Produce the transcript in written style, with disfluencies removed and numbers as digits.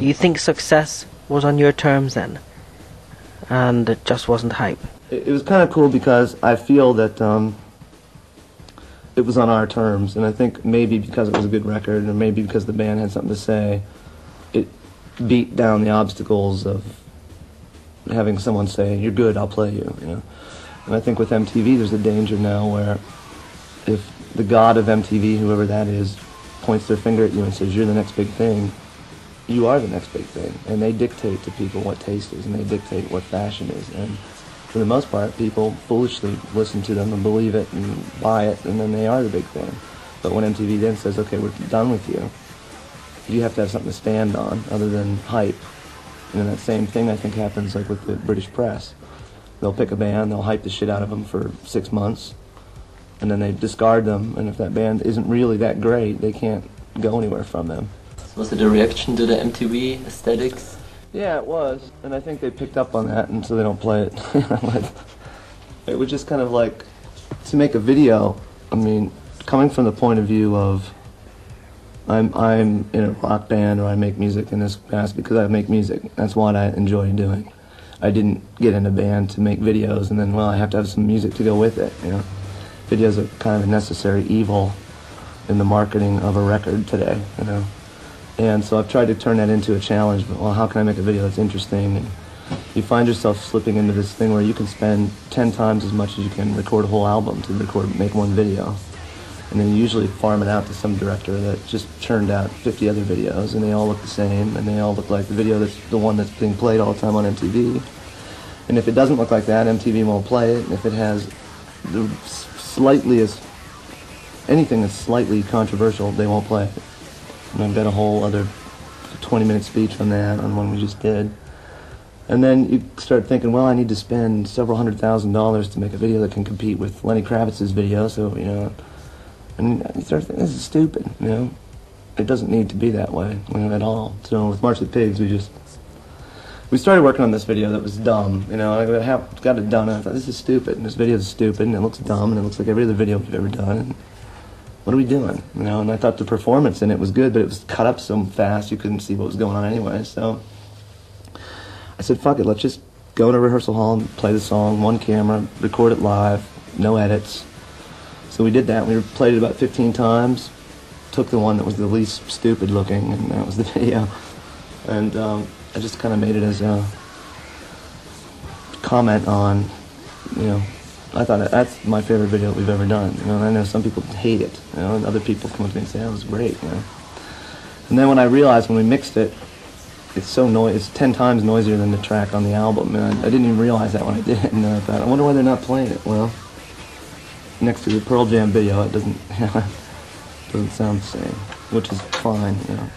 Do you think success was on your terms then, and it just wasn't hype? It was kind of cool because I feel that it was on our terms, and I think maybe because it was a good record, or maybe because the band had something to say, it beat down the obstacles of having someone say, "You're good, I'll play you," you know. And I think with MTV, there's a danger now where if the god of MTV, whoever that is, points their finger at you and says, "You're the next big thing," you are the next big thing, and they dictate to people what taste is, and they dictate what fashion is, and for the most part, people foolishly listen to them and believe it and buy it, and then they are the big thing. But when MTV then says, "Okay, we're done with you," you have to have something to stand on other than hype. And then that same thing, I think, happens like with the British press. They'll pick a band, they'll hype the shit out of them for 6 months, and then they discard them, and if that band isn't really that great, they can't go anywhere from them. Was it a reaction to the MTV aesthetics? Yeah, it was, and I think they picked up on that, and so they don't play it. It was just kind of like, to make a video, I mean, coming from the point of view of, I'm in a rock band, or I make music in this past because I make music. That's what I enjoy doing. I didn't get in a band to make videos, and then, well, I have to have some music to go with it, you know. Videos are kind of a necessary evil in the marketing of a record today, you know. And so I've tried to turn that into a challenge, but, well, how can I make a video that's interesting? And you find yourself slipping into this thing where you can spend 10 times as much as you can record a whole album to make one video. And then you usually farm it out to some director that just churned out 50 other videos, and they all look the same, and they all look like the video that's the one that's being played all the time on MTV. And if it doesn't look like that, MTV won't play it, and if it has the slightliest, anything that's slightly controversial, they won't play it. And I've got a whole other 20-minute speech on that, on one we just did. And then you start thinking, well, I need to spend several $100,000 to make a video that can compete with Lenny Kravitz's video, so, you know, and you start thinking, this is stupid, you know. It doesn't need to be that way, you know, at all. So with March of the Pigs, we started working on this video that was dumb, you know. I got it done, and I thought, this is stupid, and this video is stupid, and it looks dumb, and it looks like every other video we've ever done. And what are we doing? You know, and I thought the performance in it was good, but it was cut up so fast you couldn't see what was going on anyway. So I said, fuck it, let's just go in a rehearsal hall and play the song, one camera, record it live, no edits. So we did that. We played it about 15 times, took the one that was the least stupid looking, and that was the video. And I just kind of made it as a comment on, you know, I thought that's my favorite video we've ever done. You know, and I know some people hate it. You know, and other people come up to me and say, "That was great." You know, and then when I realized when we mixed it, it's 10 times noisier than the track on the album, and I didn't even realize that when I did it. And I thought, I wonder why they're not playing it. Well, next to the Pearl Jam video, it doesn't sound the same, which is fine. You know.